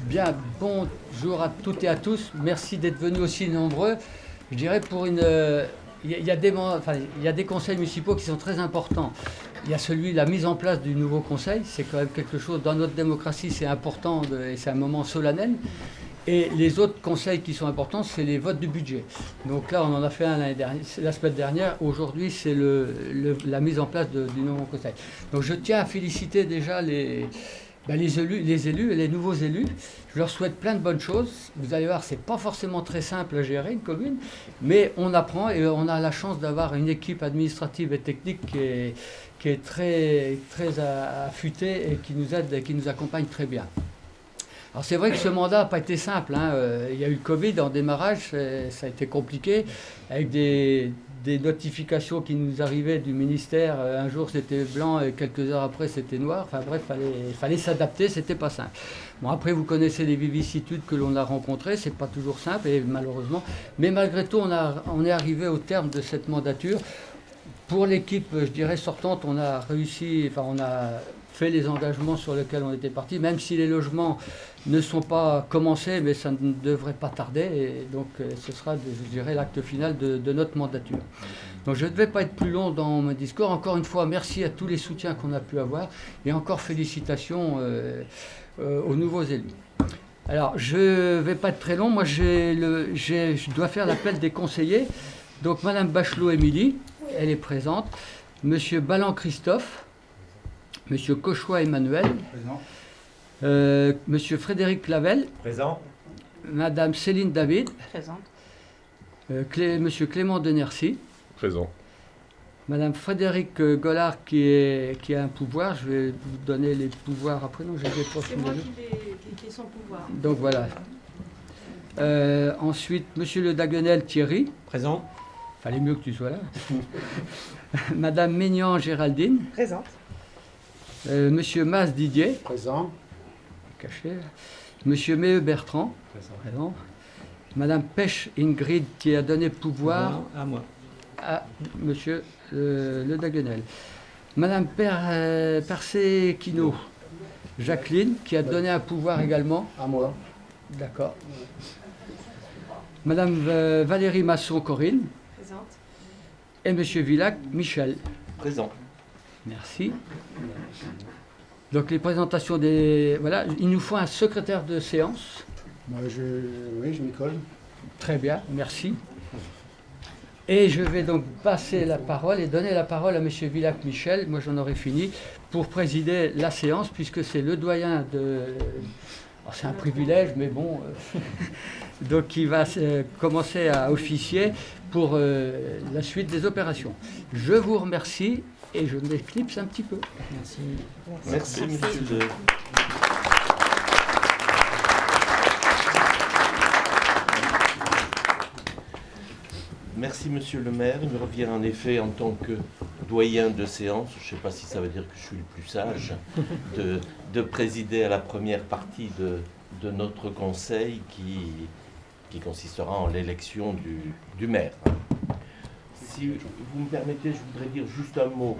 Bien, bonjour à toutes et à tous. Merci d'être venus aussi nombreux. Je dirais pour une... Il y a des conseils municipaux qui sont très importants. Il y a la mise en place du nouveau conseil. C'est quand même quelque chose, dans notre démocratie, c'est important et c'est un moment solennel. Et les autres conseils qui sont importants, c'est les votes du budget. Donc là, on en a fait un la semaine dernière. Aujourd'hui, c'est la mise en place du nouveau conseil. Donc je tiens à féliciter déjà les élus et les nouveaux élus. Je leur souhaite plein de bonnes choses. Vous allez voir, c'est pas forcément très simple à gérer une commune, mais on apprend et on a la chance d'avoir une équipe administrative et technique qui est très, très affûtée et qui nous aide et qui nous accompagne très bien. Alors c'est vrai que ce mandat n'a pas été simple, hein. Il y a eu le Covid en démarrage, ça a été compliqué, avec des notifications qui nous arrivaient du ministère. Un jour c'était blanc et quelques heures après c'était noir. Enfin bref, fallait s'adapter, c'était pas simple. Bon, après vous connaissez les vicissitudes que l'on a rencontrées, c'est pas toujours simple et malheureusement. Mais malgré tout, on est arrivé au terme de cette mandature. Pour l'équipe, je dirais, sortante, on a réussi, on a fait les engagements sur lesquels on était parti, même si les logements ne sont pas commencés, mais ça ne devrait pas tarder. Et donc, ce sera, je dirais, l'acte final de notre mandature. Donc, je ne vais pas être plus long dans mon discours. Encore une fois, merci à tous les soutiens qu'on a pu avoir. Et encore félicitations aux nouveaux élus. Alors, je ne vais pas être très long. Moi, je dois faire l'appel des conseillers. Donc, Madame Bachelot-Émilie, elle est présente. Monsieur Ballan-Christophe, Monsieur Cauchois Emmanuel, Monsieur Frédéric Clavel, Présent. Madame Céline David, Présente. Monsieur Clément Denercy, Présent. Madame Frédéric Gollard qui a un pouvoir. Je vais vous donner les pouvoirs après. Non, je les ai pas C'est moi qui ai son pouvoir. Donc voilà. Ensuite, Monsieur Le Daguenel Thierry. Présent. Fallait mieux que tu sois là. Madame Maignan Géraldine. Présente. Monsieur Mas Didier. Présent. Caché. Monsieur Méheux Bertrand. Présent. Madame Pêche Ingrid qui a donné pouvoir À moi. à Monsieur Le Daguenel. Madame Persequino Jacqueline qui a donné un pouvoir également. À moi. D'accord. Madame Valérie Masson Corinne. Présente. Et Monsieur Villac Michel. Présent. Merci. Donc les présentations des... Voilà, il nous faut un secrétaire de séance. Moi, oui, je m'y colle. Très bien, merci. Et je vais donc passer la parole et donner la parole à Monsieur Villac Michel, moi j'en aurai fini, pour présider la séance, puisque c'est le doyen de... Alors, c'est un privilège, mais bon... Donc il va commencer à officier pour la suite des opérations. Je vous remercie et je m'éclipse un petit peu. Merci. Merci, monsieur. Merci, monsieur le maire. Il me revient en effet, en tant que doyen de séance, je ne sais pas si ça veut dire que je suis le plus sage, de présider à la première partie de notre conseil qui consistera en l'élection du maire. Si vous me permettez, je voudrais dire juste un mot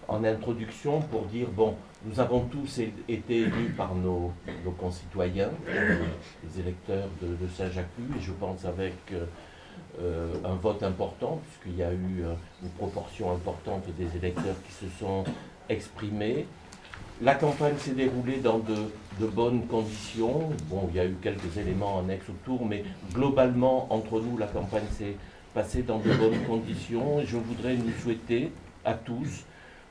en introduction pour dire, bon, nous avons tous été élus par nos concitoyens, les électeurs de Saint-Jacques-Luz, et je pense avec un vote important, puisqu'il y a eu une proportion importante des électeurs qui se sont exprimés. La campagne s'est déroulée dans de bonnes conditions. Bon, il y a eu quelques éléments annexes autour, mais globalement, entre nous, la campagne s'est passée dans de bonnes conditions. Et je voudrais nous souhaiter à tous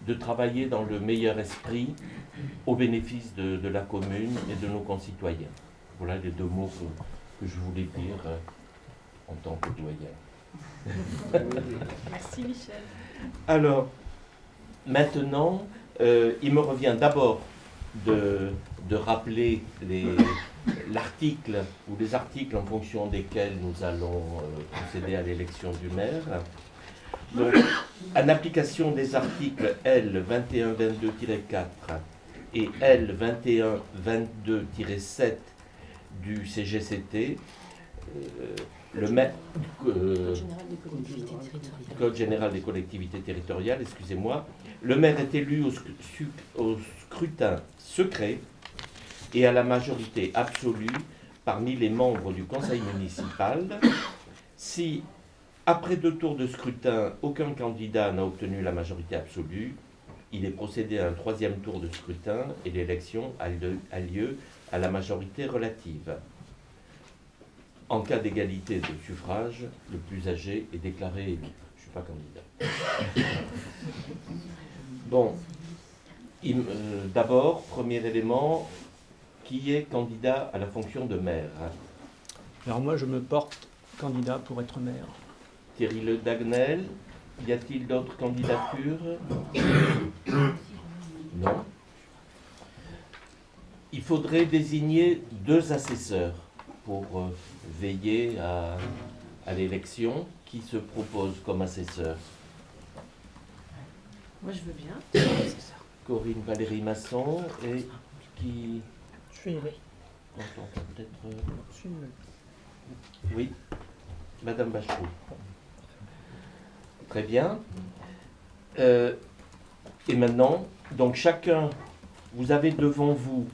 de travailler dans le meilleur esprit au bénéfice de la commune et de nos concitoyens. Voilà les deux mots que je voulais dire en tant que doyen. Merci Michel. Alors, maintenant, il me revient d'abord de rappeler l'article ou les articles en fonction desquels nous allons procéder à l'élection du maire. Donc, en application des articles L 2122-4 et L 2122-7 du CGCT, le maire, Code général des collectivités territoriales, excusez-moi, le maire est élu au scrutin secret et à la majorité absolue parmi les membres du conseil municipal. Si, après 2 tours de scrutin, aucun candidat n'a obtenu la majorité absolue, il est procédé à un 3e tour de scrutin et l'élection a lieu à la majorité relative. En cas d'égalité de suffrage, le plus âgé est déclaré élu. Je ne suis pas candidat. Bon, d'abord, premier élément, qui est candidat à la fonction de maire? Alors moi, je me porte candidat pour être maire. Thierry Le Daguenel, y a-t-il d'autres candidatures? Non. Il faudrait désigner 2 assesseurs pour veiller à l'élection. Qui se propose comme assesseur? Moi, je veux bien. Corinne Valérie Masson et qui... Je suis aimé. Peut-être... Oui, Madame Bachelot. Très bien. Et maintenant, donc chacun, vous avez devant vous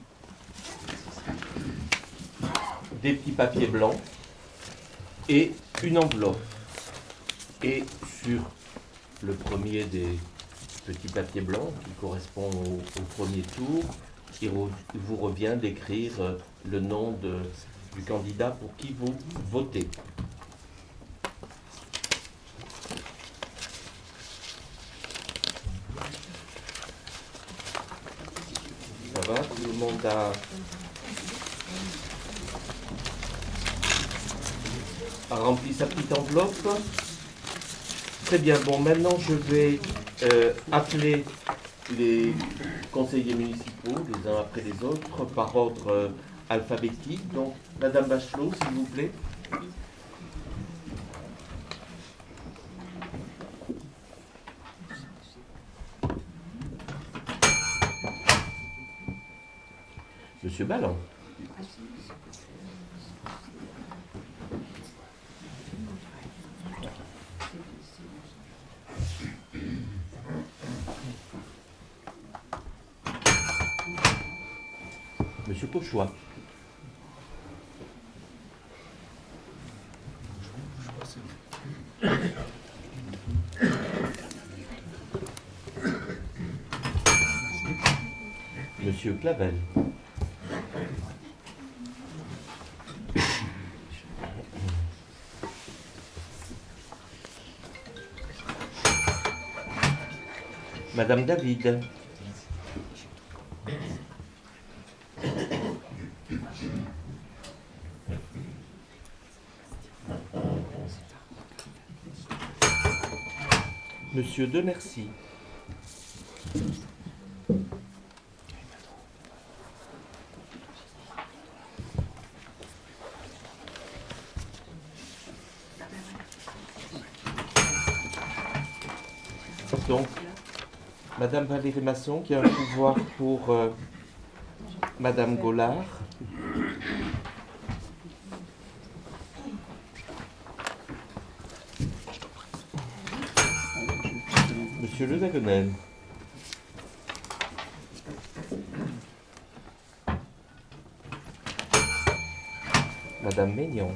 des petits papiers blancs et une enveloppe. Et sur le premier des petits papiers blancs, qui correspond au premier tour, il vous revient d'écrire le nom du candidat pour qui vous votez. Ça va? Tout le monde a rempli sa petite enveloppe? Très bien. Bon, maintenant je vais appeler les conseillers municipaux, les uns après les autres, par ordre alphabétique. Donc, Madame Bachelot, s'il vous plaît. Monsieur Ballon. Monsieur Cauchois. Monsieur Clavel. Madame David. Monsieur Demercy. Donc, Madame Valérie Masson qui a un pouvoir pour Madame Gollard. Monsieur Le Daguenel. Madame Maignan.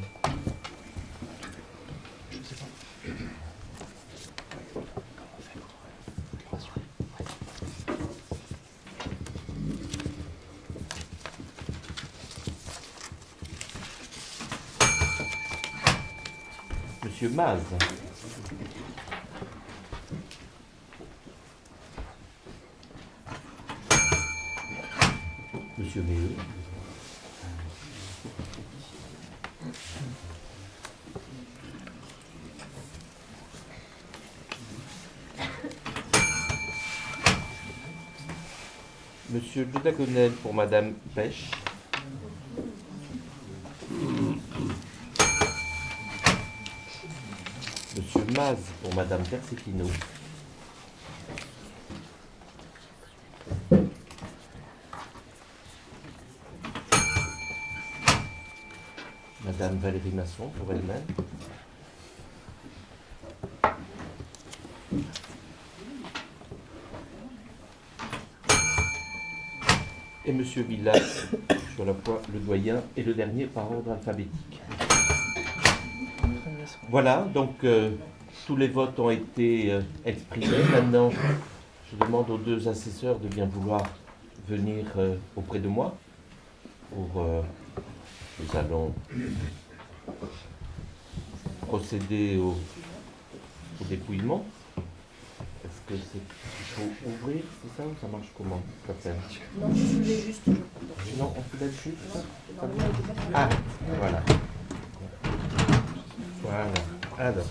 Monsieur Maz. Monsieur Méheux. Monsieur Le Daguenel pour Madame Pêche. Monsieur Maz pour Madame Persefino. Madame Valérie Masson pour elle-même. Et Monsieur Villas, sur la foi, le doyen, et le dernier par ordre alphabétique. Voilà, donc tous les votes ont été exprimés. Maintenant, je demande aux deux assesseurs de bien vouloir venir auprès de moi. Nous allons procéder au dépouillement. Est-ce que c'est il faut ouvrir, c'est ça, ou ça marche comment ça fait? Non, je soulevais juste. Non, on soulève juste. Normalement, il était pas. Ah, voilà. Voilà. Alors.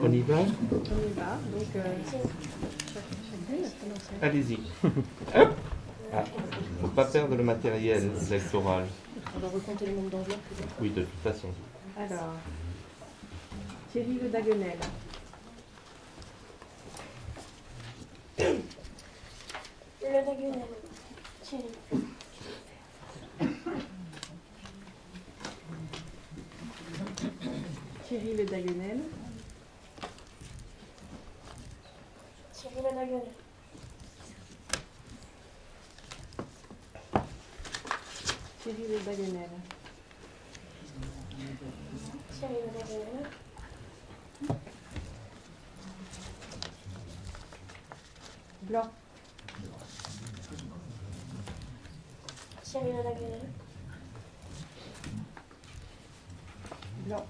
On y va? On y va. Donc, chacune. Allez-y. Hop. Ah, faut pas perdre le matériel électoral. On va recompter le nombre d'enveloppes. peut-être. Oui, de toute façon. Alors, Thierry Le Daguenel. Le Daguenel. Thierry. Thierry Le Daguenel. Thierry Le Daguenel. Thierry Le Daguenel. Thierry Le Daguenel. Blanc. Thierry Le Daguenel. Blanc.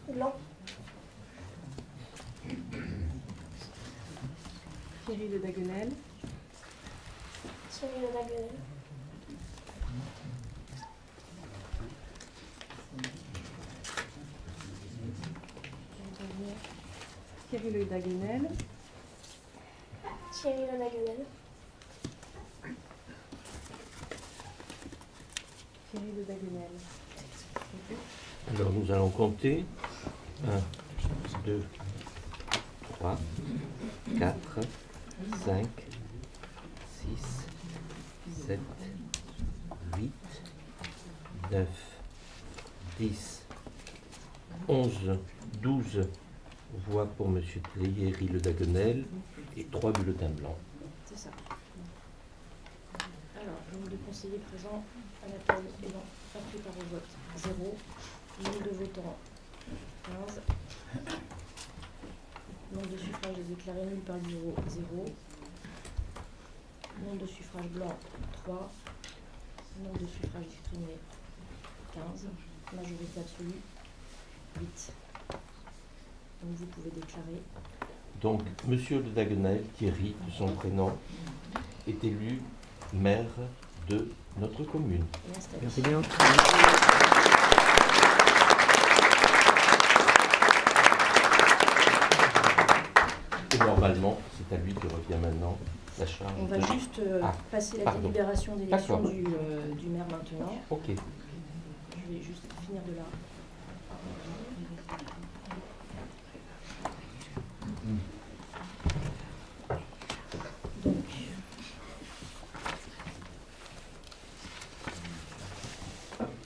Blanc. Thierry Le Daguenel. Thierry Le Daguenel. Thierry Le Daguenel. Thierry Le Daguenel. Thierry Le Daguenel. Alors nous allons compter 1, 2, 3, 4, 5, 6, 7, 8, 9, 10, 11, 12 voix pour M. Thierry Le Daguenel et 3 bulletins blancs. C'est ça. Alors, nombre de conseillers présents à l'appel ayant pas pris part au vote, 0. Nombre de votants, 15. Nombre de suffrages déclarés nuls par le bureau, 0. Nombre de suffrages blancs, 3. Nombre de suffrages exprimés, 15. Majorité absolue, 8. Donc vous pouvez déclarer. Donc M. Le Daguenel, Thierry, de son prénom, est élu maire de notre commune. Et installer. Merci bien. Et normalement, c'est à lui que revient maintenant la charge. On va de... juste passer la pardon. délibération d'élection D'accord. du maire maintenant. Ok. Je vais juste finir de là. Donc,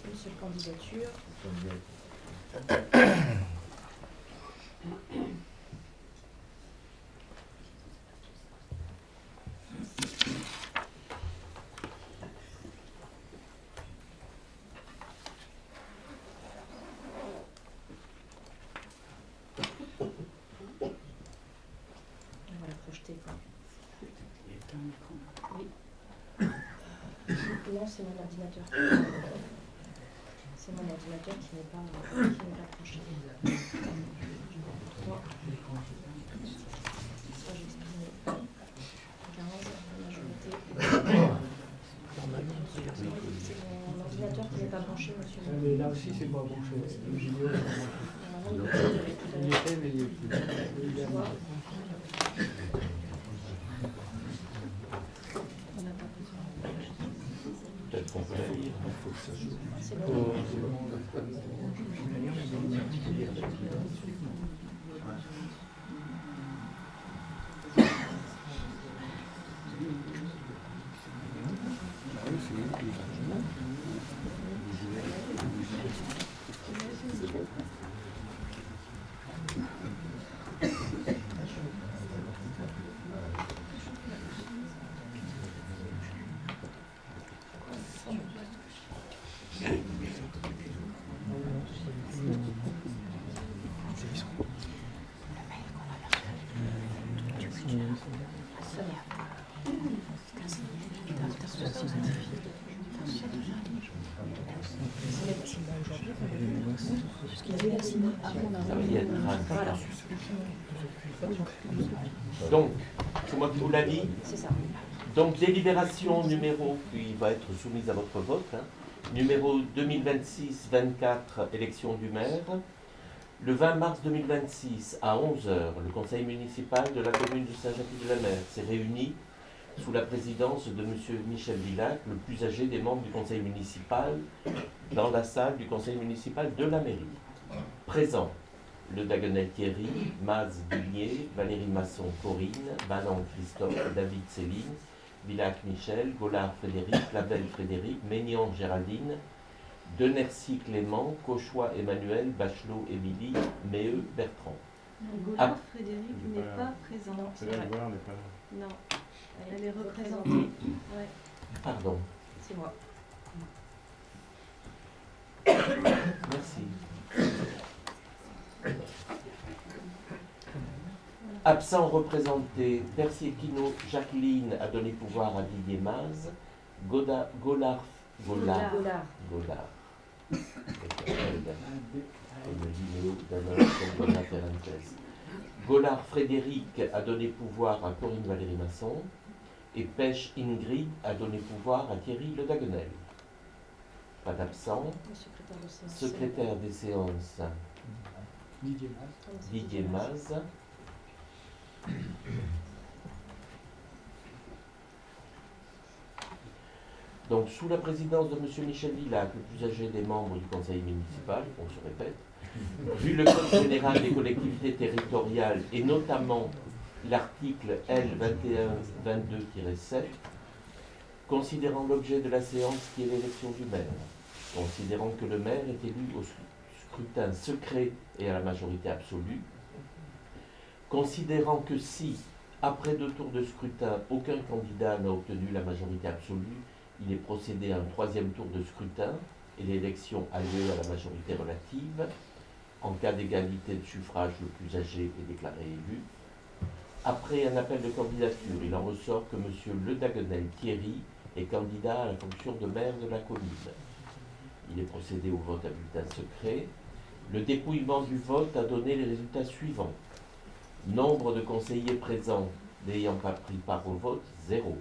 une seule candidature. On va la projeter. Quoi. Oui. Non, c'est mon ordinateur. C'est mon ordinateur qui n'est pas projeté. 3. Ça, j'ai exprimé 15, majorité. C'est mon ordinateur qui n'est pas branché, monsieur. Mais là aussi, c'est pas branché. Le vidéo, Normalement, il était tout à il l'heure. était, mais il est plus. Tu vois. On n'a pas besoin. Peut-être qu'on peut lire. C'est bon. Ça va y être. Voilà, Donc, c'est moi qui vous l'ai dit. c'est ça. Donc, délibération numéro, qui va être soumise à votre vote, hein, numéro 2026-24, élection du maire. Le 20 mars 2026, à 11 h, le conseil municipal de la commune de Saint-Jacques-de-la-Mer s'est réuni sous la présidence de M. Michel Villac, le plus âgé des membres du conseil municipal, dans la salle du conseil municipal de la mairie. Présent, le Daguenel Thierry, Maz Villiers, Valérie Masson Corinne, Banan Christophe, David Céline, Villac Michel, Gollard Frédéric, Labelle Frédéric, Maignan Géraldine, Denercy Clément, Cauchois Emmanuel, Bachelot Émilie, Méheux Bertrand. Goulard, Frédéric n'est pas présent. Non, c'est vrai. Non, Elle elle est représentée. représentée. Ouais. Pardon, C'est moi. merci. Absent représenté, Persiequino Jacqueline a donné pouvoir à Didier Maz, Gollard. Goulard. Gollard Frédéric a donné pouvoir à Corinne Valérie Masson et Pêche Ingrid a donné pouvoir à Thierry Le Daguenel. Pas d'absent. Le secrétaire de séance. Secrétaire des séances, Didier Mas. Didier Maz. Donc, sous la présidence de M. Michel Villac, le plus âgé des membres du conseil municipal, on se répète, vu le Code général des collectivités territoriales et notamment l'article L 2122-7, considérant l'objet de la séance qui est l'élection du maire, considérant que le maire est élu au scrutin secret et à la majorité absolue, considérant que si, après 2 tours de scrutin, aucun candidat n'a obtenu la majorité absolue, il est procédé à un 3e tour de scrutin et l'élection a lieu à la majorité relative. En cas d'égalité de suffrage, le plus âgé est déclaré élu. Après un appel de candidature, il en ressort que M. Le Daguenel Thierry est candidat à la fonction de maire de la commune. Il est procédé au vote à bulletin secret. Le dépouillement du vote a donné les résultats suivants. Nombre de conseillers présents n'ayant pas pris part au vote, 0.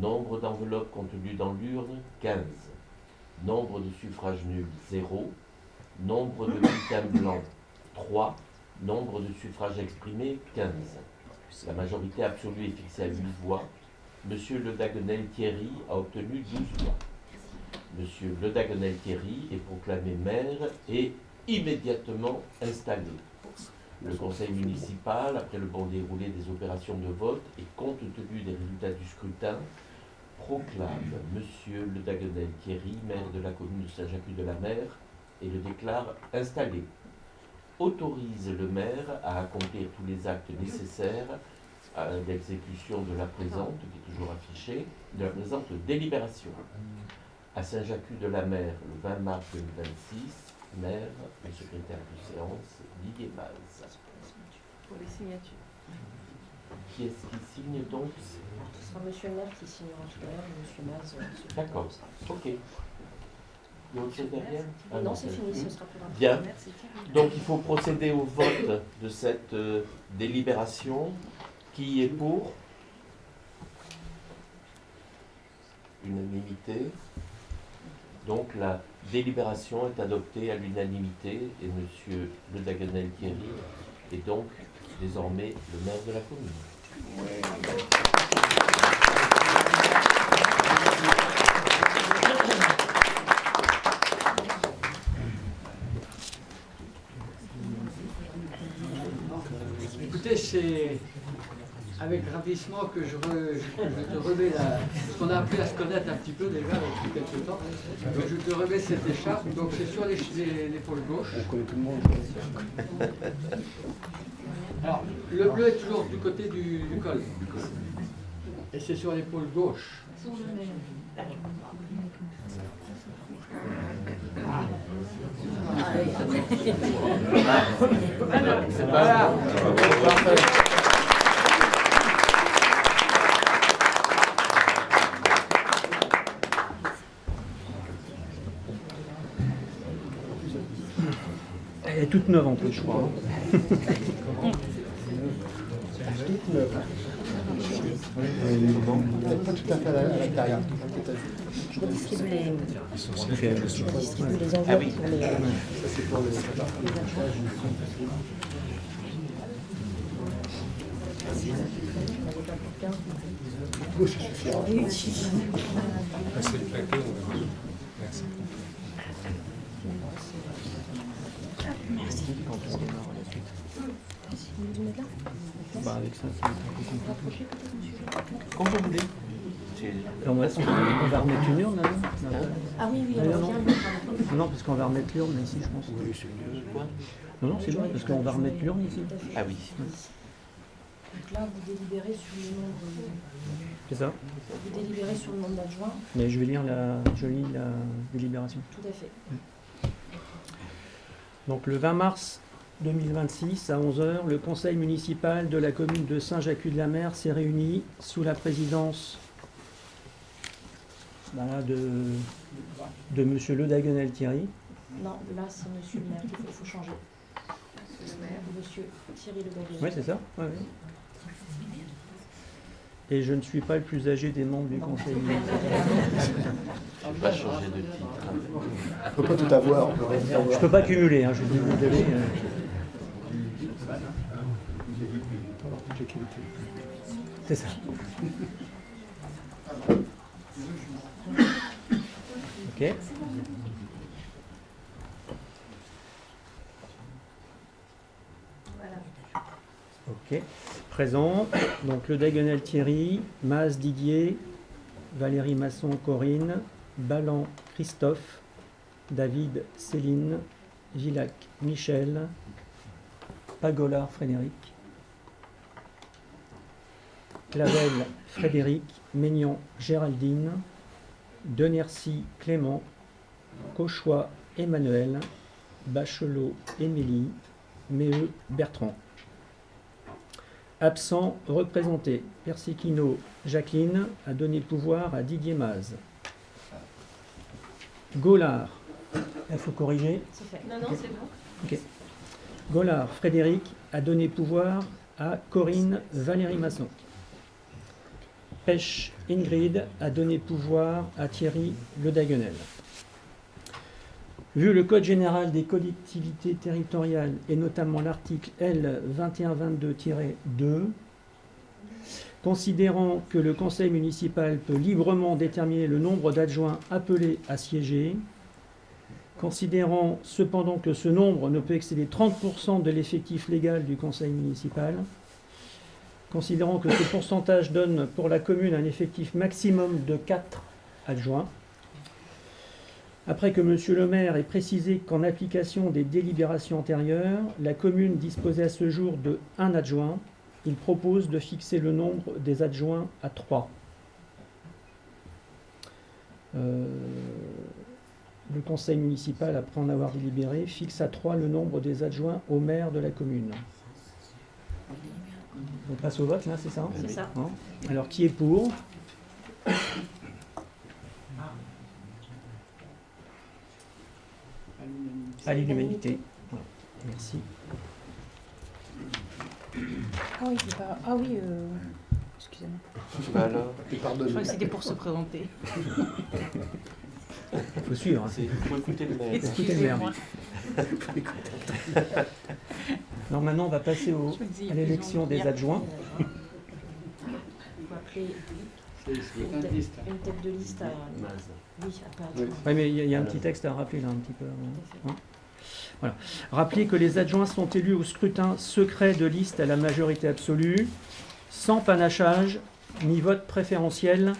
Nombre d'enveloppes contenues dans l'urne, 15. Nombre de suffrages nuls, 0. Nombre de bulletins blancs, 3. Nombre de suffrages exprimés, 15. La majorité absolue est fixée à 8 voix. Monsieur Le Daguenel Thierry a obtenu 12 voix. Monsieur Le Daguenel Thierry est proclamé maire et immédiatement installé. Le conseil municipal, après le bon déroulé des opérations de vote et compte tenu des résultats du scrutin, proclame Monsieur Le Daguenel Thierry, maire de la commune de Saint-Jacques-de-la-Mer, et le déclare installé. Autorise le maire à accomplir tous les actes nécessaires à l'exécution de la présente, qui est toujours affichée, de la présente délibération. À Saint-Jacques-de-la-Mer, le 20 mars 2026, maire et secrétaire de séance, Didier Maz. Pour les signatures. Qui est-ce qui signe donc? Ce sera monsieur le maire qui signera tout à l'heure, et monsieur Maz. D'accord, ok. Il y a autre chose derrière? Ah Non, c'est fini, ce sera plus rapide. Bien. Merci Thierry. Donc il faut procéder au vote de cette délibération. Qui est pour? Unanimité. Donc la délibération est adoptée à l'unanimité et M. Le Daguenel Thierry est donc désormais le maire de la commune. Écoutez, c'est avec ravissement que je te remets ce qu'on a appris à se connaître un petit peu déjà depuis quelques temps. Donc, je te remets cette écharpe. Donc c'est sur l'épaule gauche. On connaît tout le monde. Alors, le bleu est toujours du côté du col. Et c'est sur l'épaule gauche. Voilà. Elle est toute neuve en plus, je crois. Peut-être pas tout à fait à la carrière. Je redistribue les Ah oui. enveloppes pour les. Ça, c'est pour les Oui, ça suffira. Passer le paquet, on verra. Merci. Bah, avec ça, c'est un peu compliqué. Comme vous voulez. Alors, on va remettre une urne, là, non? Ah oui, oui, Ah, alors non. viens. Non, parce qu'on va remettre l'urne ici, je pense. Quoi? Non, c'est bon, parce qu'on va remettre l'urne ici. Ah oui. Donc là, vous délibérez sur le nombre. C'est ça. Vous délibérez sur le nombre d'adjoints. Mais je lis la délibération. Tout à fait. Donc le 20 mars 2026 à 11h, le conseil municipal de la commune de Saint-Jacques-de-la-Mer s'est réuni sous la présidence de monsieur Le Daguenel Thierry. Non, là, c'est monsieur le maire. Il faut changer. Monsieur Thierry Le Daguenel. Oui, c'est ça. Ouais, ouais. Et je ne suis pas le plus âgé des membres du conseil municipal. Je vais pas changer de titre. On ne peut pas tout avoir. On peut rien Je avoir. peux pas cumuler, hein, je suis désolé. C'est ça. Ok. Ok. Présent. Donc le Daguenel Thierry, Mas Didier, Valérie Masson Corinne, Ballan Christophe, David Céline, Gillac Michel, Pagolard Frédéric, Clavel Frédéric, Maignan Géraldine, Denercy Clément, Cauchois Emmanuel, Bachelot Émilie, Méheux Bertrand. Absent, représenté, Persichino Jacqueline a donné pouvoir à Didier Maz. Gaulard, il faut corriger. C'est fait. Non, non, c'est bon. Ok. Gaulard Frédéric a donné pouvoir à Corinne Valérie Masson. Pêche Ingrid a donné pouvoir à Thierry Le Daguenel. Vu le Code général des collectivités territoriales et notamment l'article L 2122-2, considérant que le conseil municipal peut librement déterminer le nombre d'adjoints appelés à siéger, considérant cependant que ce nombre ne peut excéder 30% de l'effectif légal du conseil municipal, considérant que ce pourcentage donne pour la commune un effectif maximum de 4 adjoints, après que M. le maire ait précisé qu'en application des délibérations antérieures, la commune disposait à ce jour de 1 adjoint, il propose de fixer le nombre des adjoints à 3. Le conseil municipal, après en avoir délibéré, fixe à 3 le nombre des adjoints au maire de la commune. On passe au vote, là, c'est ça? C'est ça. Hein? Alors, qui est pour? À l'unanimité. Voilà. Merci. Ah oui, c'est pas. Ah oui, excusez-moi. Bah alors, Et Je pardonne. crois que c'était pour se présenter. Il faut suivre. Hein. il faut écouter le maire. Écoutez le maire. Alors maintenant, on va passer à l'élection des adjoints. Il faut appeler C'est une un liste. tête de liste à. Oui, à Oui. Oui, mais il y a un petit texte à rappeler là, un petit peu. Hein. Voilà. Rappelez que les adjoints sont élus au scrutin secret de liste à la majorité absolue. sans panachage ni vote préférentiel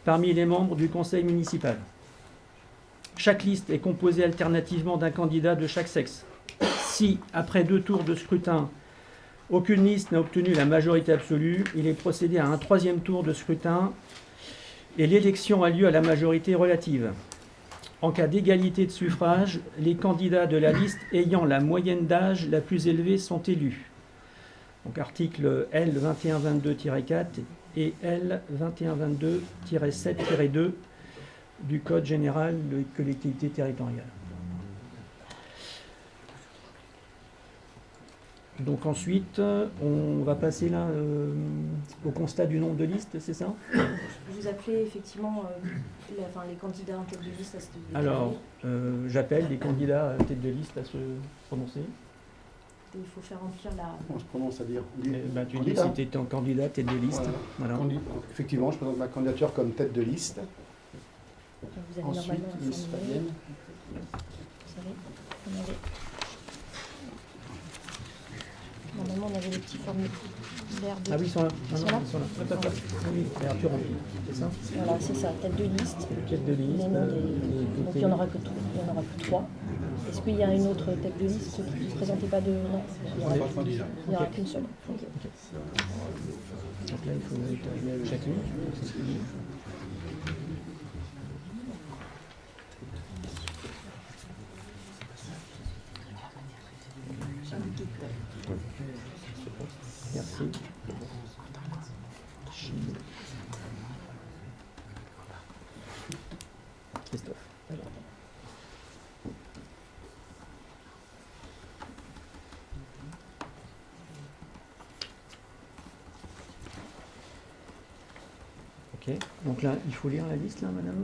parmi les membres du conseil municipal. Chaque liste est composée alternativement d'un candidat de chaque sexe. Si, après 2 tours de scrutin, aucune liste n'a obtenu la majorité absolue, il est procédé à un 3e tour de scrutin et l'élection a lieu à la majorité relative. En cas d'égalité de suffrage, les candidats de la liste ayant la moyenne d'âge la plus élevée sont élus. Donc article L 2122-4 et L 2122-7-2 du Code général des collectivités territoriales. Donc ensuite, on va passer là au constat du nombre de listes, c'est ça? Vous appelez effectivement les candidats en tête de liste à se déclarer. Alors, j'appelle les candidats à tête de liste à se prononcer. Et il faut faire remplir la... On se prononce à dire. Tu dis Candidat. si tu étais en candidat, tête de liste. Voilà. Effectivement, je présente ma candidature comme tête de liste. Vous avez Ensuite, normalement un Miss formulaire. Fabienne. Vous savez, normalement on avait les petits formulaires de... Ah oui, ils sont là. Ils sont là. Ils sont là. Hop, hop, hop. Oui, et Arthur remplit, c'est ça? Voilà, c'est ça, tête de liste. Tête de liste. Les noms des- Donc il n'y en aura que 3. Est-ce qu'il y a une autre tête de liste qui ne présentait pas de... Non, il n'y aura qu'une seule. Ok. Donc là, il faut mettre chacune. Merci. Christophe. Ok, donc là, il faut lire la liste, là, madame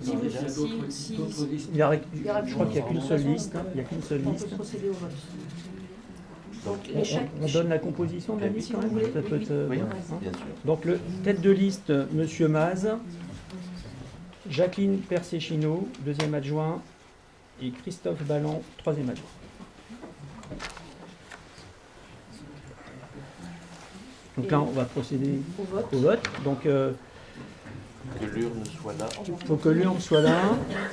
Si vous- Déjà, si- d'autres- si- d'autres listes. il y a, y aura je crois qu'il n'y a qu'une seule De toute liste. façon, Il n'y a qu'une seule On liste. peut procéder au vote. Donc, On donne la composition de la liste Si quand vous même. voulez, Ça peut oui, être, Oui, voilà, hein. bien sûr. Donc, le tête de liste, Monsieur Maz, Jacqueline Persechino, 2e adjoint, et Christophe Balland, 3e adjoint. Donc là, on va procéder au vote. au vote. Donc, Que l'urne soit là. il faut que l'urne soit là,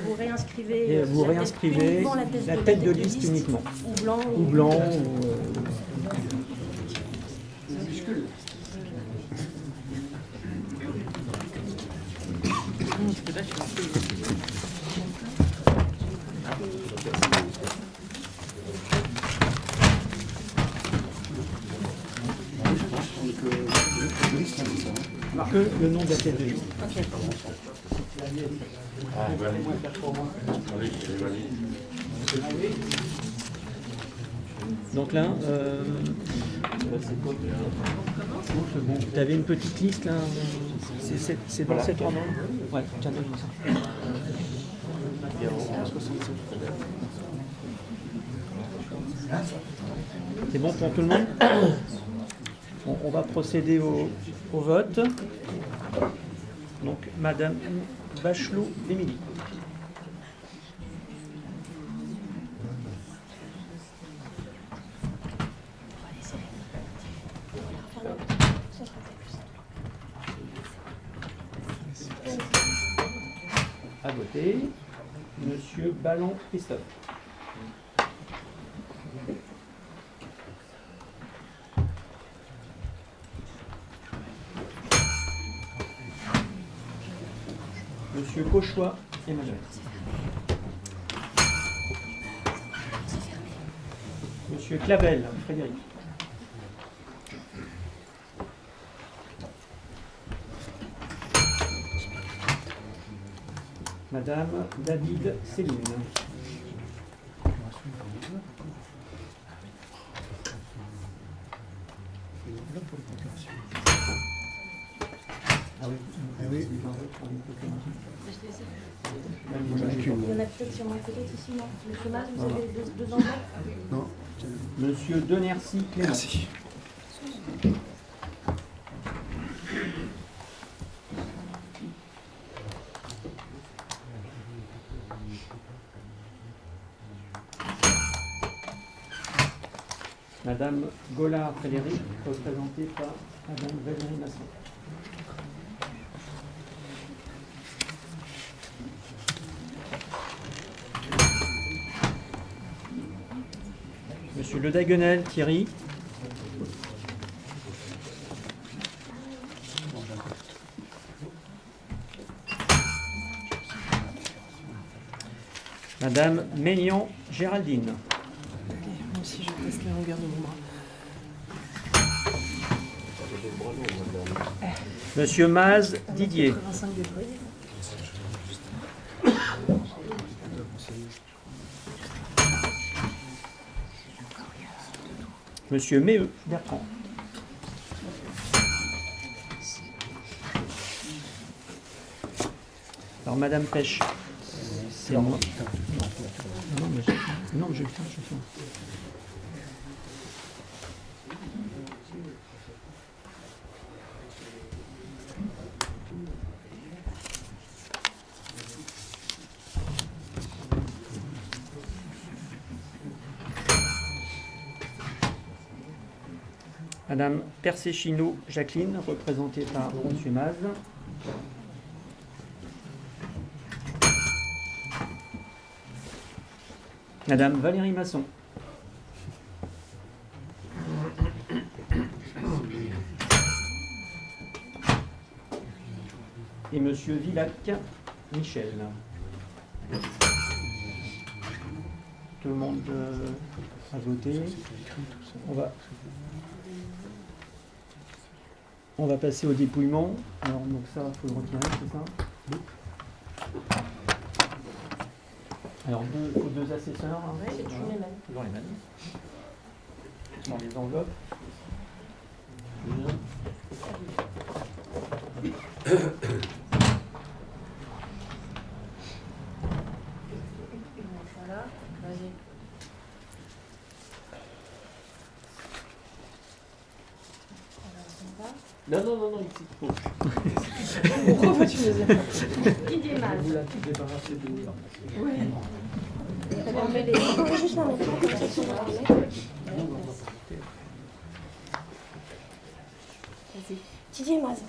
Vous réinscrivez, et vous la tête- réinscrivez uniquement la tête de liste uniquement. Ou blanc. Ou blanc, que le nom de la tête de liste. Donc là, tu avais une petite liste là. C'est dans cet ordre. Ouais, tiens, donne ça. C'est bon pour tout le monde? On va procéder au vote. Donc, Madame Bachelot Émilie. À voter. Monsieur Balland Christophe. Monsieur Cauchois Emmanuel. Monsieur Clavel Frédéric. Madame David Céline. Ah oui. Il y en a peut-être sur mon côté ici, non? Monsieur Maz, vous avez deux enveloppes? Non. Monsieur Denercy Clément. Merci. Madame Gollard Frédéric, représentée par Madame Valérie Masson. Monsieur Le Daguenel Thierry. Madame Maignan Géraldine. Moi aussi, je passe la longueur de mon bras. Monsieur Maz Didier. 85 degrés. Monsieur Méheux Bertrand. Alors Madame Pêche. C'est moi. Non, mais je le fais. Madame Persechino Jacqueline, représentée par Monsieur Maz. Madame Valérie Masson. Et Monsieur Villac Michel. Tout le monde a voté. On va passer au dépouillement. Alors donc ça, il faut le retirer, c'est ça? Alors deux assesseurs. Hein. Oui, c'est toujours les mêmes. Toujours les mêmes. Dans les enveloppes. Voilà, vas-y. Non, ici. Pourquoi veux-tu me dire Didier Maz. Vous la débarrassez de nous. Oui. On peut juste la mettre là, comme ça, si on va la mettre. Vas-y. Didier Maz.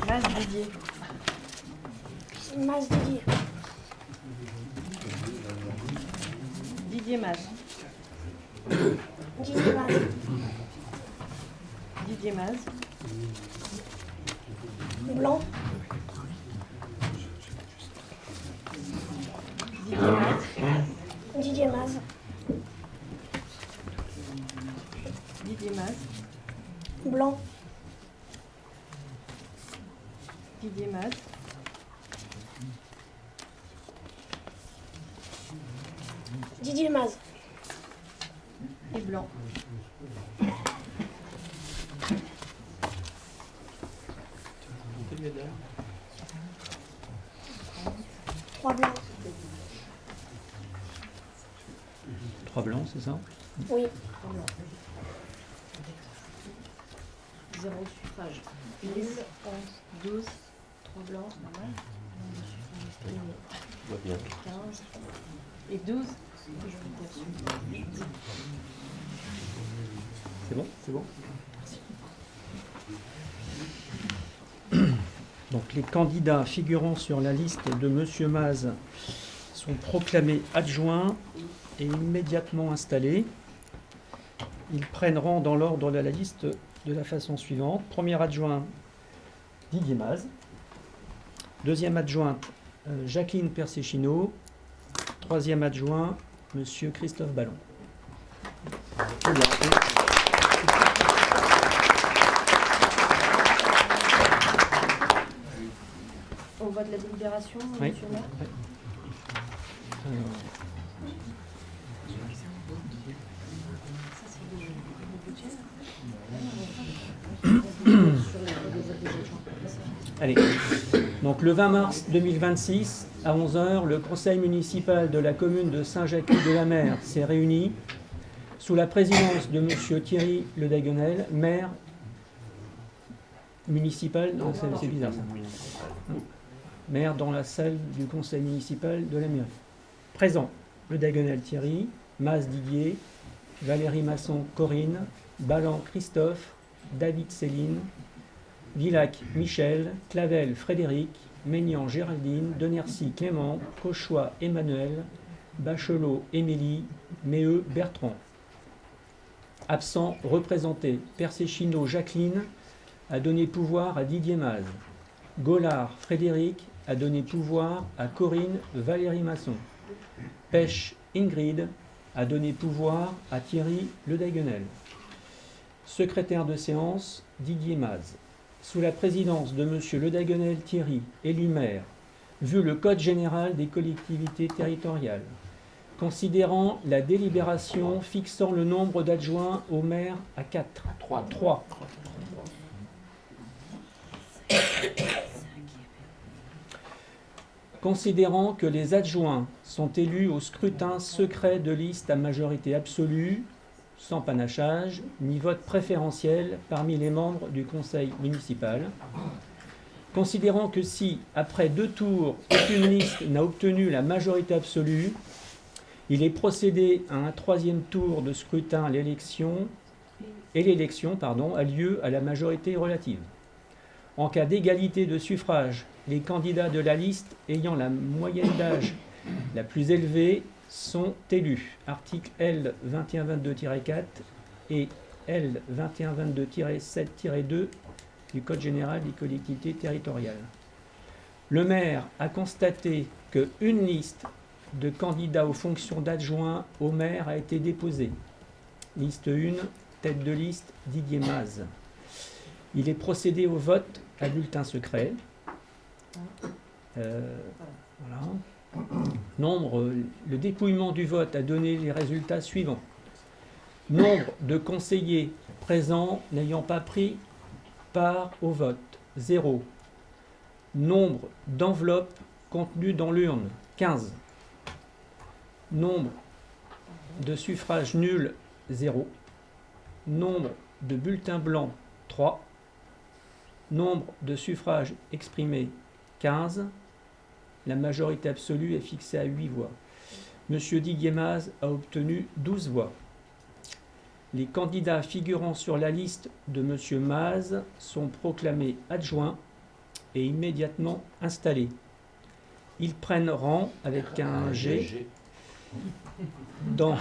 Maz Didier. Maz Didier. Didier Maz. Didier Maz. Didier Maz. Blanc. Didier Maz. Didier Maz. Didier Maz. Blanc. Didier Maz. Didier Maz. Et blanc. Trois blancs. 3 blancs, c'est ça? Oui. Trois blancs. 0 suffrage. Nul, 11, 12, 3 blancs, c'est normal. Nombre de suffrages exprimés, Va bien. 15. Et 12, majorité absolue. 10. C'est bon? C'est bon. Donc les candidats figurant sur la liste de Monsieur Maz sont proclamés adjoints et immédiatement installés. Ils prennent rang dans l'ordre de la liste de la façon suivante. Premier adjoint, Didier Maz. Deuxième adjointe, Jacqueline Persechino. Troisième adjoint, Monsieur Christophe Ballon. Très bien. On vote la délibération, Oui. monsieur le maire. Allez, donc le 20 mars 2026, à 11h, le conseil municipal de la commune de Saint-Jacques-de-la-Mer s'est réuni sous la présidence de M. Thierry Le Daguenel, maire municipal, c'est bizarre ça, maire dans la salle du conseil municipal de la mairie. Présent, Le Daguenel Thierry, Mas Didier, Valérie Masson Corinne, Ballan Christophe, David Céline, Villac Michel, Clavel Frédéric, Maignan Géraldine, Denercy Clément, Cauchois Emmanuel, Bachelot Émilie, Méheux Bertrand. Absent représenté, Perséchino Jacqueline a donné pouvoir à Didier Maz. Gollard Frédéric a donné pouvoir à Corinne Valérie Masson. Pêche Ingrid a donné pouvoir à Thierry Le Daguenel. Secrétaire de séance, Didier Maz. Sous la présidence de M. Le Daguenel Thierry, élu maire, vu le Code général des collectivités territoriales, considérant la délibération fixant le nombre d'adjoints au maire à 4, 3. Considérant que les adjoints sont élus au scrutin secret de liste à majorité absolue, sans panachage, ni vote préférentiel parmi les membres du conseil municipal. Considérant que si, après 2 tours, aucune liste n'a obtenu la majorité absolue, il est procédé à un 3e tour de scrutin l'élection a lieu à la majorité relative. En cas d'égalité de suffrage, les candidats de la liste ayant la moyenne d'âge la plus élevée sont élus. Article L. 2122-4 et L. 2122-7-2 du Code général des collectivités territoriales. Le maire a constaté qu'une liste de candidats aux fonctions d'adjoint au maire a été déposée. Liste 1, tête de liste Didier Maz. Il est procédé au vote à bulletin secret. Voilà. Le dépouillement du vote a donné les résultats suivants. Nombre de conseillers présents n'ayant pas pris part au vote, 0. Nombre d'enveloppes contenues dans l'urne, 15. Nombre de suffrages nuls, 0. Nombre de bulletins blancs, 3. Nombre de suffrages exprimés, 15. La majorité absolue est fixée à 8 voix. Monsieur Didier Maz a obtenu 12 voix. Les candidats figurant sur la liste de Monsieur Maz sont proclamés adjoints et immédiatement installés. Ils prennent rang avec un G dans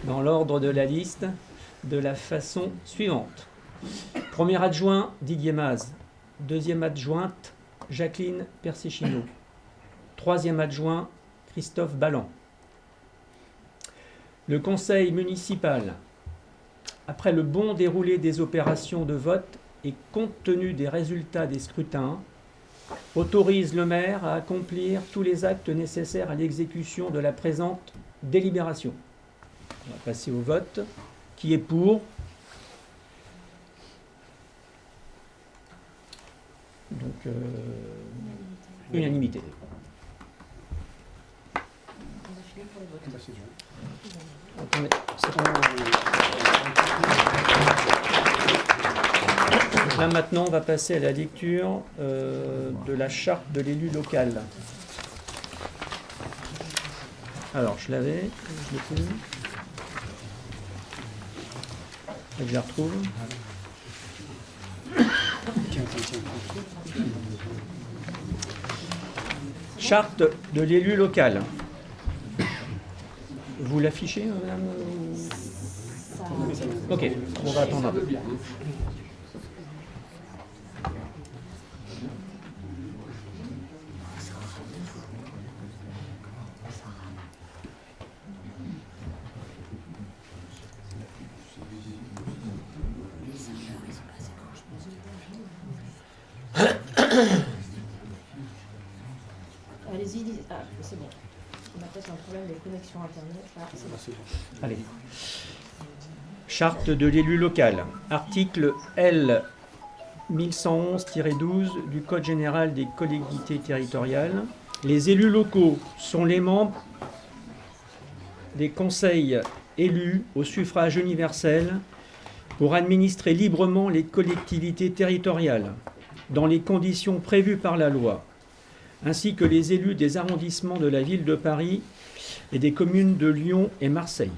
l'ordre de la liste de la façon suivante. Premier adjoint, Didier Maz. Deuxième adjointe, Jacqueline Perséchino. Troisième adjoint, Christophe Ballan. Le conseil municipal, après le bon déroulé des opérations de vote et compte tenu des résultats des scrutins, autorise le maire à accomplir tous les actes nécessaires à l'exécution de la présente délibération. On va passer au vote. Qui est pour? Donc, unanimité. On a fini pour les votes. Bah, c'est bien. Attendez, donc là maintenant, on va passer à la lecture de la charte de l'élu local. Alors, je l'avais, je l'ai plus. Et je la retrouve. Charte de l'élu local. Vous l'affichez, madame? Ok, on va attendre un peu. Allez-y, ah, c'est bon. On a peut-être un problème de connexion Internet. Ah, c'est bon. Allez. Charte de l'élu local. Article L. 1111-12 du Code général des collectivités territoriales. Les élus locaux sont les membres des conseils élus au suffrage universel pour administrer librement les collectivités territoriales dans les conditions prévues par la loi, ainsi que les élus des arrondissements de la ville de Paris et des communes de Lyon et Marseille.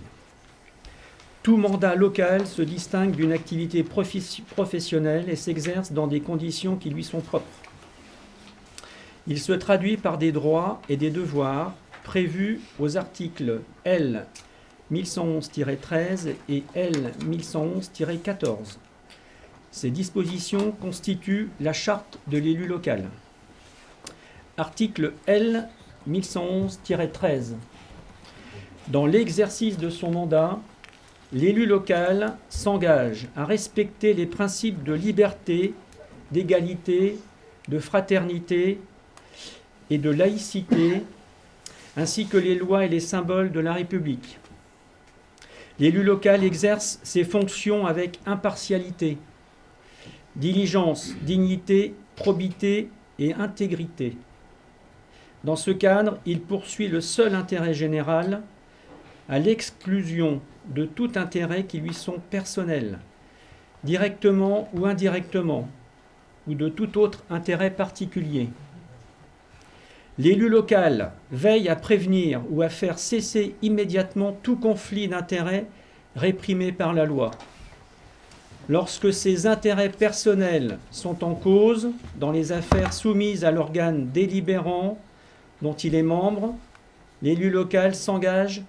Tout mandat local se distingue d'une activité professionnelle et s'exerce dans des conditions qui lui sont propres. Il se traduit par des droits et des devoirs prévus aux articles L. 1111-13 et L. 1111-14. Ces dispositions constituent la charte de l'élu local. Article L. 1111-13. Dans l'exercice de son mandat, l'élu local s'engage à respecter les principes de liberté, d'égalité, de fraternité et de laïcité, ainsi que les lois et les symboles de la République. L'élu local exerce ses fonctions avec impartialité, diligence, dignité, probité et intégrité. Dans ce cadre, il poursuit le seul intérêt général, à l'exclusion de tout intérêt qui lui sont personnels, directement ou indirectement, ou de tout autre intérêt particulier. L'élu local veille à prévenir ou à faire cesser immédiatement tout conflit d'intérêts réprimé par la loi. Lorsque ses intérêts personnels sont en cause dans les affaires soumises à l'organe délibérant dont il est membre, l'élu local s'engage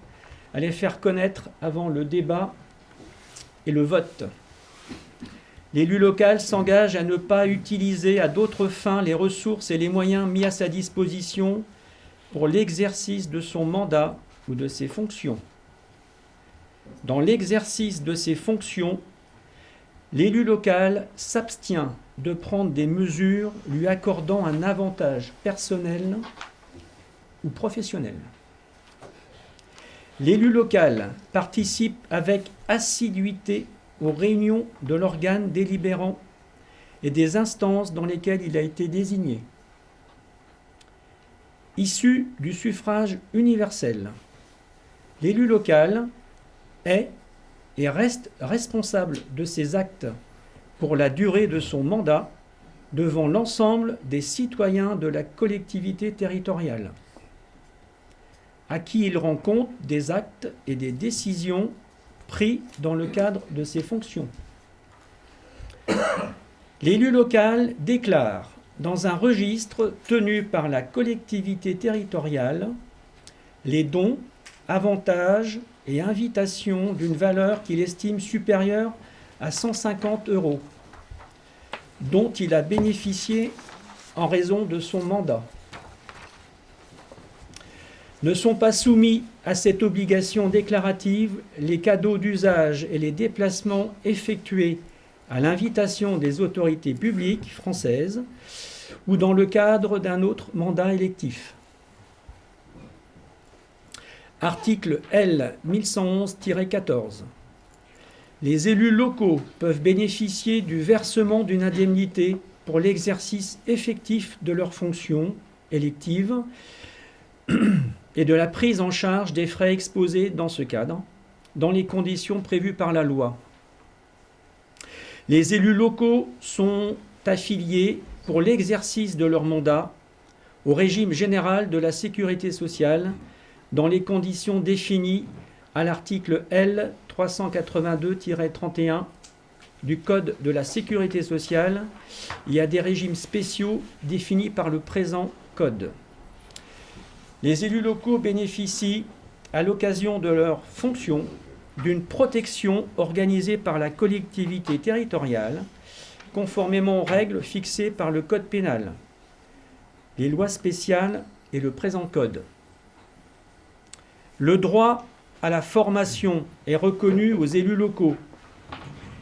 à les faire connaître avant le débat et le vote. L'élu local s'engage à ne pas utiliser à d'autres fins les ressources et les moyens mis à sa disposition pour l'exercice de son mandat ou de ses fonctions. Dans l'exercice de ses fonctions, l'élu local s'abstient de prendre des mesures lui accordant un avantage personnel ou professionnel. L'élu local participe avec assiduité aux réunions de l'organe délibérant et des instances dans lesquelles il a été désigné. Issu du suffrage universel, l'élu local est et reste responsable de ses actes pour la durée de son mandat devant l'ensemble des citoyens de la collectivité territoriale, à qui il rend compte des actes et des décisions pris dans le cadre de ses fonctions. L'élu local déclare dans un registre tenu par la collectivité territoriale les dons, avantages et invitations d'une valeur qu'il estime supérieure à 150 €, dont il a bénéficié en raison de son mandat. Ne sont pas soumis à cette obligation déclarative les cadeaux d'usage et les déplacements effectués à l'invitation des autorités publiques françaises ou dans le cadre d'un autre mandat électif. Article L. 1111-14. Les élus locaux peuvent bénéficier du versement d'une indemnité pour l'exercice effectif de leurs fonctions électives et de la prise en charge des frais exposés dans ce cadre, dans les conditions prévues par la loi. Les élus locaux sont affiliés pour l'exercice de leur mandat au régime général de la sécurité sociale dans les conditions définies à l'article L. 382-31 du Code de la sécurité sociale et à des régimes spéciaux définis par le présent Code. Les élus locaux bénéficient, à l'occasion de leurs fonctions, d'une protection organisée par la collectivité territoriale, conformément aux règles fixées par le Code pénal, les lois spéciales et le présent Code. Le droit à la formation est reconnu aux élus locaux.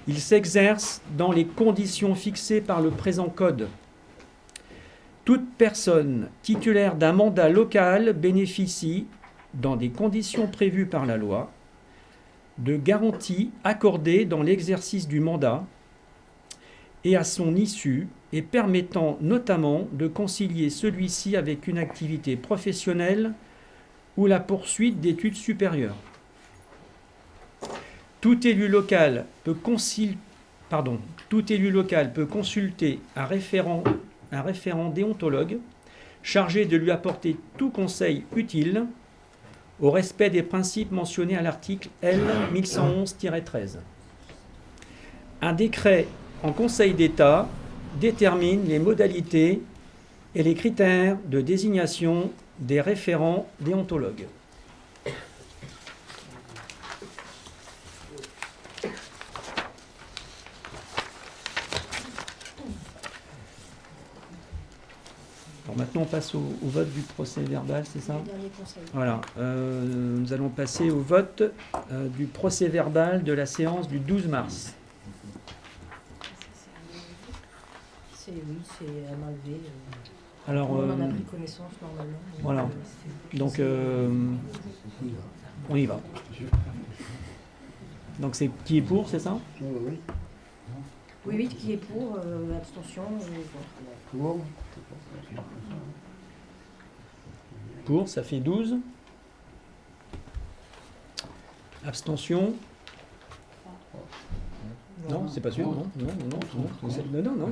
Il s'exerce dans les conditions fixées par le présent Code. Toute personne titulaire d'un mandat local bénéficie, dans des conditions prévues par la loi, de garanties accordées dans l'exercice du mandat et à son issue et permettant notamment de concilier celui-ci avec une activité professionnelle ou la poursuite d'études supérieures. Tout élu local peut consulter un référent déontologue chargé de lui apporter tout conseil utile au respect des principes mentionnés à l'article L 1111-13. Un décret en Conseil d'État détermine les modalités et les critères de désignation des référents déontologues. Alors maintenant, on passe au vote du procès verbal, c'est ça? Le dernier conseil. Voilà. Nous allons passer au vote du procès verbal de la séance du 12 mars. C'est à main levée. Alors, On en a pris connaissance normalement. voilà. Donc, on y va. Donc, c'est qui est pour, c'est ça? Oui. Oui, qui est pour, abstention, Pour. Pour, ça fait 12. Abstention. Non, c'est pas sûr. Non,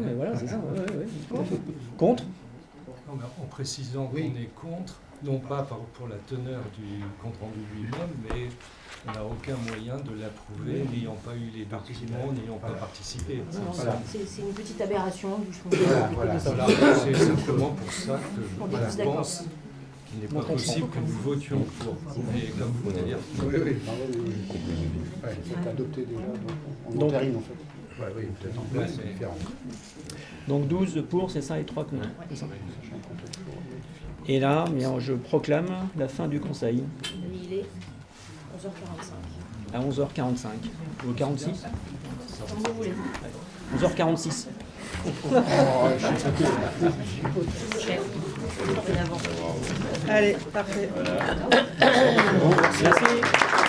mais voilà, c'est ça. Ouais. Contre. Non, mais en précisant qu'on est contre, non pas pour la teneur du compte-rendu lui-même, mais on n'a aucun moyen de l'approuver, n'ayant pas eu les documents, n'ayant pas participé. c'est une petite aberration du fonctionnement des commissions. Voilà, c'est simplement pour ça On que est tous je d'accord. pense qu'il n'est pas possible que nous votions pour. Mais comme vous voulez dire, C'est adopté déjà, donc on Donc- entérine en fait. oui, peut-être en place, c'est différent. Donc 12 pour, c'est ça, et 3 contre. C'est ça. Et là, bien, je proclame la fin du conseil Il est 11h45. à 11h45. Ou 46 Comme vous voulez. 11h46. Chef. Dorénavant. Allez, parfait. Merci.